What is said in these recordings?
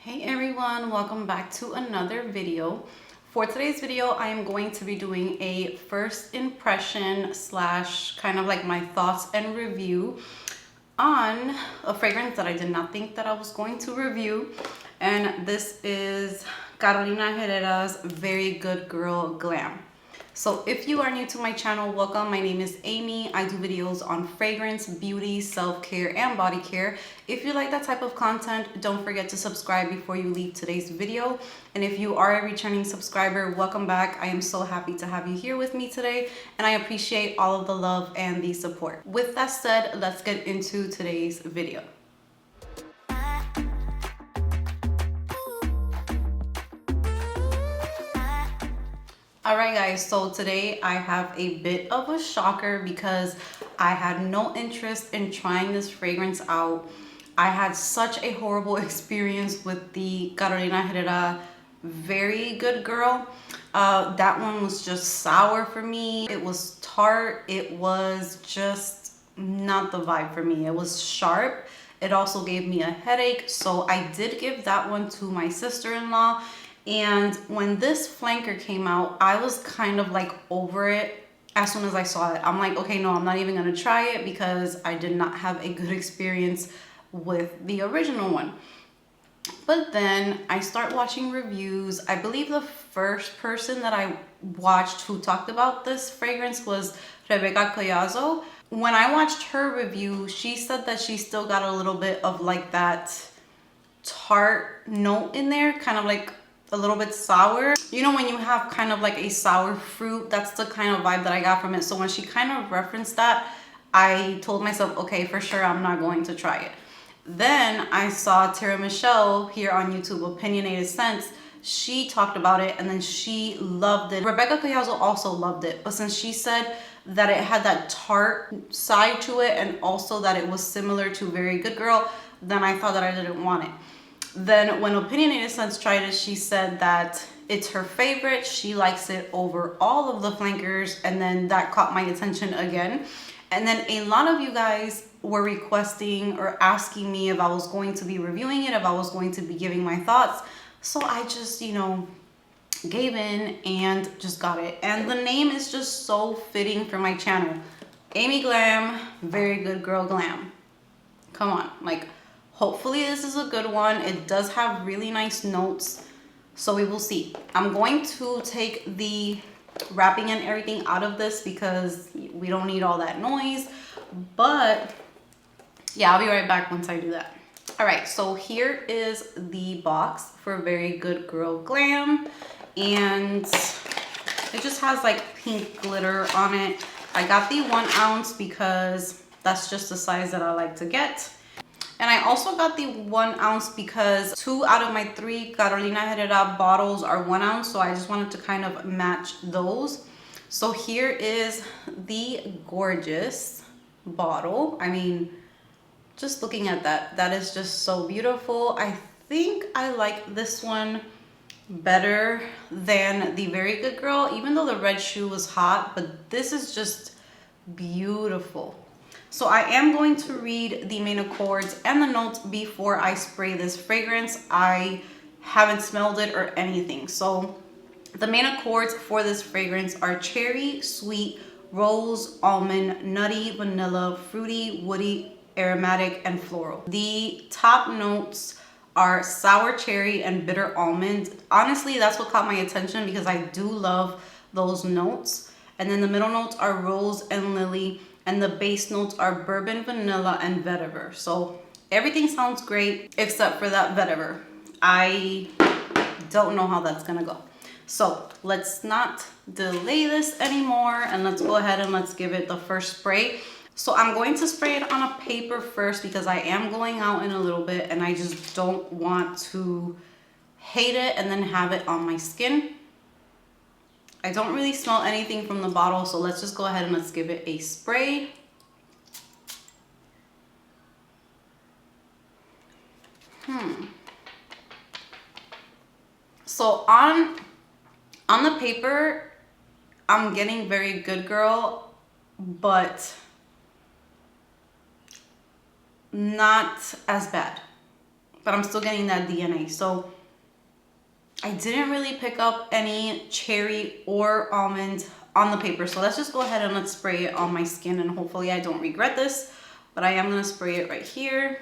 Hey everyone, welcome back to another video. For today's video, I am going to be doing a first impression slash kind of like my thoughts and review on a fragrance that I did not think that I was going to review. And this is Carolina Herrera's Very Good Girl Glam. So if you are new to my channel, welcome. My name is Amy. I do videos on fragrance, beauty, self-care, and body care. If you like that type of content, don't forget to subscribe before you leave today's video. And if you are a returning subscriber, welcome back. I am so happy to have you here with me today, and I appreciate all of the love and the support. With that said, let's get into today's video. Alright guys, so today I have a bit of a shocker because I had no interest in trying this fragrance out. I had such a horrible experience with the Carolina Herrera Very Good Girl. That one was just sour for me. It was tart. It was just not the vibe for me. It was sharp. It also gave me a headache. So I did give that one to my sister-in-law. And when this flanker came out, I was kind of like over it as soon as I saw it. I'm like, okay, no, I'm not even gonna try it because I did not have a good experience with the original one. But then I start watching reviews. I believe the first person that I watched who talked about this fragrance was Rebecca Collazo. When I watched her review, she said that she still got a little bit of like that tart note in there, kind of like a little bit sour. You know, when you have kind of like a sour fruit, that's the kind of vibe that I got from it. So when she kind of referenced that, I told myself, okay, for sure, I'm not going to try it. Then I saw Tara Michelle here on YouTube, Opinionated Scents. She talked about it and then she loved it. Rebecca Collazo also loved it, but since she said that it had that tart side to it and also that it was similar to Very Good Girl, then I thought that I didn't want it. Then when Opinionated Scents tried it, she said that it's her favorite. She likes it over all of the flankers, and then that caught my attention again. And then a lot of you guys were requesting or asking me if I was going to be reviewing it, if I was going to be giving my thoughts. So I just, you know, gave in and just got it. And the name is just so fitting for my channel. Amy Glam, Very Good Girl Glam. Come on, like, hopefully this is a good one. It does have really nice notes, so we will see. I'm going to take the wrapping and everything out of this because we don't need all that noise. But yeah, I'll be right back once I do that. All right, so here is the box for Very Good Girl Glam, and it just has like pink glitter on it. I got the 1 ounce because that's just the size that I like to get. And I also got the 1 ounce because 2 out of my 3 Carolina Herrera bottles are 1 ounce. So I just wanted to kind of match those. So here is the gorgeous bottle. I mean, just looking at that, that is just so beautiful. I think I like this one better than the Very Good Girl, even though the red shoe was hot, but this is just beautiful. So I am going to read the main accords and the notes before I spray this fragrance. I haven't smelled it or anything. So the main accords for this fragrance are cherry, sweet, rose, almond, nutty, vanilla, fruity, woody, aromatic, and floral. The top notes are sour cherry and bitter almond. Honestly, that's what caught my attention because I do love those notes. And then the middle notes are rose and lily. And the base notes are bourbon, vanilla, and vetiver. So everything sounds great except for that vetiver. I don't know how that's gonna go. So let's not delay this anymore and let's go ahead and let's give it the first spray. So I'm going to spray it on a paper first because I am going out in a little bit and I just don't want to hate it and then have it on my skin. I don't really smell anything from the bottle, so let's just go ahead and let's give it a spray. So on the paper, I'm getting Very Good Girl, but not as bad. but I'm still getting that DNA. So I didn't really pick up any cherry or almond on the paper. So let's just go ahead and let's spray it on my skin, and hopefully I don't regret this, but I am gonna spray it right here.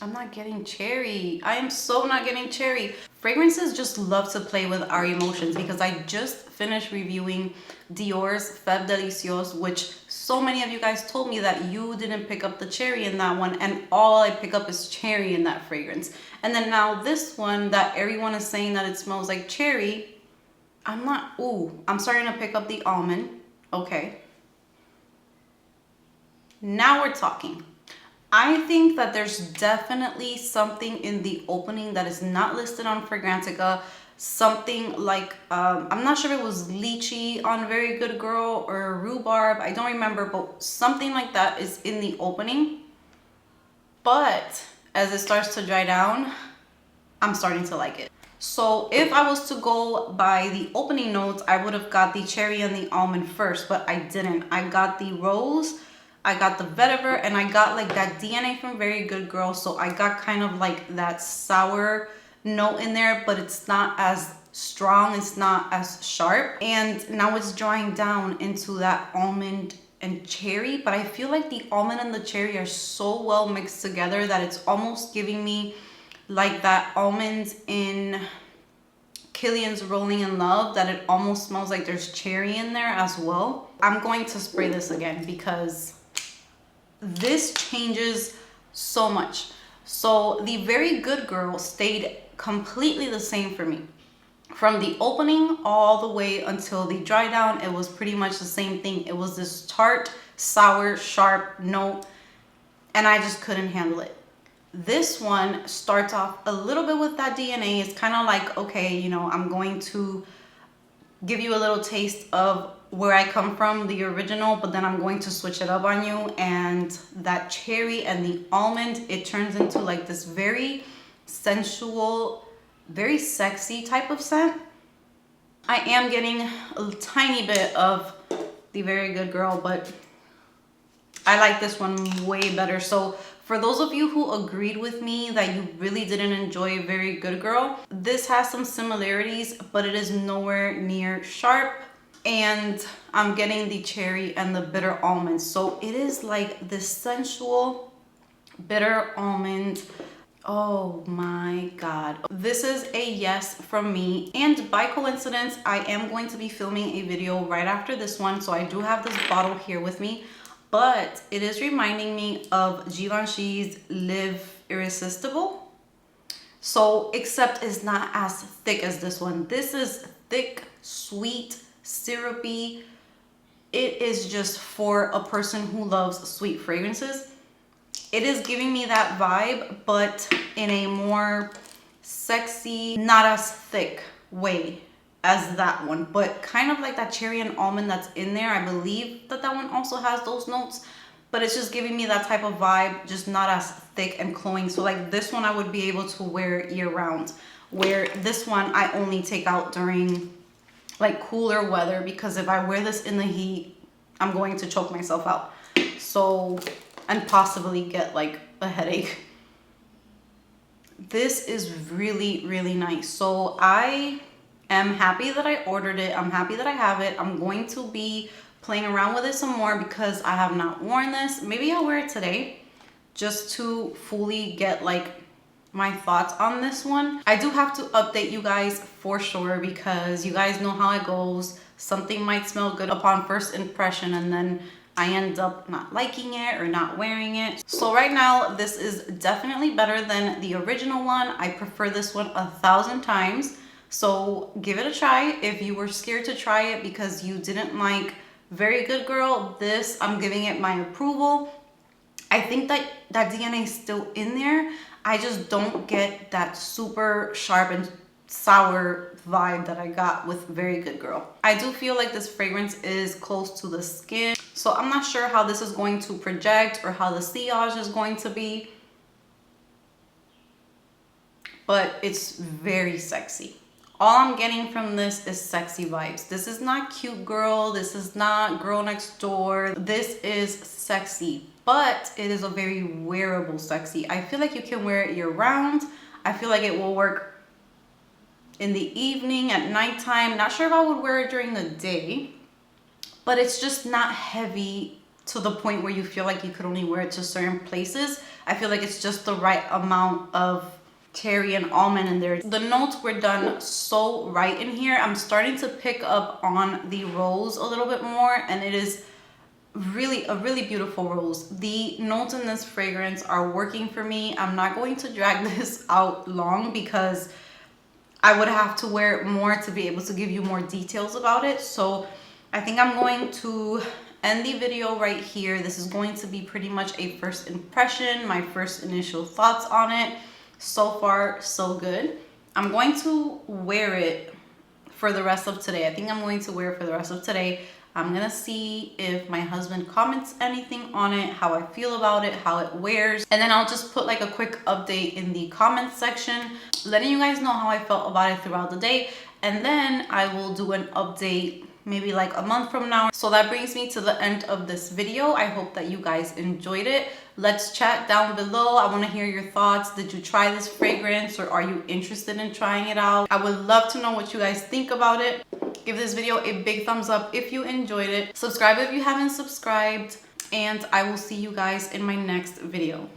I'm not getting cherry. I am so not getting cherry. Fragrances just love to play with our emotions, because I just finished reviewing Dior's Femme Delicieuse, which so many of you guys told me that you didn't pick up the cherry in that one, and all I pick up is cherry in that fragrance. And then now this one that everyone is saying that it smells like cherry, I'm starting to pick up the almond. Okay. Now we're talking. I think that there's definitely something in the opening that is not listed on Fragrantica. Something like, I'm not sure if it was lychee on Very Good Girl or rhubarb. I don't remember, but something like that is in the opening. But as it starts to dry down, I'm starting to like it. So if I was to go by the opening notes, I would have got the cherry and the almond first, but I didn't. I got the rose, I got the vetiver, and I got like that DNA from Very Good Girl. So I got kind of like that sour note in there, but it's not as strong, it's not as sharp. And now it's drying down into that almond and cherry, but I feel like the almond and the cherry are so well mixed together that it's almost giving me like that almond in Killian's Rolling in Love, that it almost smells like there's cherry in there as well. I'm going to spray this again because this changes so much. So the Very Good Girl stayed completely the same for me. From the opening all the way until the dry down, it was pretty much the same thing. It was this tart, sour, sharp note, and I just couldn't handle it. This one starts off a little bit with that DNA. It's kind of like, okay, you know, I'm going to give you a little taste of where I come from, the original, but then I'm going to switch it up on you. And that cherry and the almond, it turns into like this very sensual, very sexy type of scent. I am getting a tiny bit of the Very Good Girl, but I like this one way better. So for those of you who agreed with me that you really didn't enjoy Very Good Girl, this has some similarities, but it is nowhere near sharp. And I'm getting the cherry and the bitter almond. So it is like this sensual bitter almond. Oh my God. This is a yes from me. And by coincidence, I am going to be filming a video right after this one. So I do have this bottle here with me, but it is reminding me of Givenchy's Live Irresistible. So, except it's not as thick as this one. This is thick, sweet, syrupy. It is just for a person who loves sweet fragrances. It is giving me that vibe, but in a more sexy, not as thick way as that one, but kind of like that cherry and almond that's in there. I believe that that one also has those notes, but it's just giving me that type of vibe, just not as thick and cloying. So like this one I would be able to wear year round, where this one I only take out during like cooler weather, because if I wear this in the heat, I'm going to choke myself out. So, and possibly get like a headache. This is really, really nice. So I am happy that I ordered it. I'm happy that I have it. I'm going to be playing around with it some more because I have not worn this. Maybe I'll wear it today just to fully get like my thoughts on this one. I do have to update you guys for sure, because you guys know how it goes. Something might smell good upon first impression and then I end up not liking it or not wearing it. So right now, this is definitely better than the original one. I prefer this one 1,000 times. So give it a try. If you were scared to try it because you didn't like Very Good Girl, this, I'm giving it my approval. I think that that DNA is still in there. I just don't get that super sharp and sour vibe that I got with Very Good Girl. I do feel like this fragrance is close to the skin, so I'm not sure how this is going to project or how the sillage is going to be. but it's very sexy. All I'm getting from this is sexy vibes. This is not cute girl. This is not girl next door. This is sexy, but it is a very wearable sexy. I feel like you can wear it year round. I feel like it will work in the evening, at nighttime. Not sure if I would wear it during the day, but it's just not heavy to the point where you feel like you could only wear it to certain places. I feel like it's just the right amount of cherry and almond in there. The notes were done so right in here. I'm starting to pick up on the rose a little bit more, and it is really a really beautiful rose. The notes in this fragrance are working for me. I'm not going to drag this out long because I would have to wear it more to be able to give you more details about it. So I think I'm going to end the video right here. This is going to be pretty much a first impression, my first initial thoughts on it. So far, so good. I'm going to wear it for the rest of today. I think I'm going to wear it for the rest of today. I'm gonna see if my husband comments anything on it, how I feel about it, how it wears, and then I'll just put like a quick update in the comments section, letting you guys know how I felt about it throughout the day. And then I will do an update maybe like a month from now. So that brings me to the end of this video. I hope that you guys enjoyed it. Let's chat down below. I want to hear your thoughts. Did you try this fragrance, or are you interested in trying it out? I would love to know what you guys think about it. Give this video a big thumbs up if you enjoyed it. Subscribe if you haven't subscribed, and I will see you guys in my next video.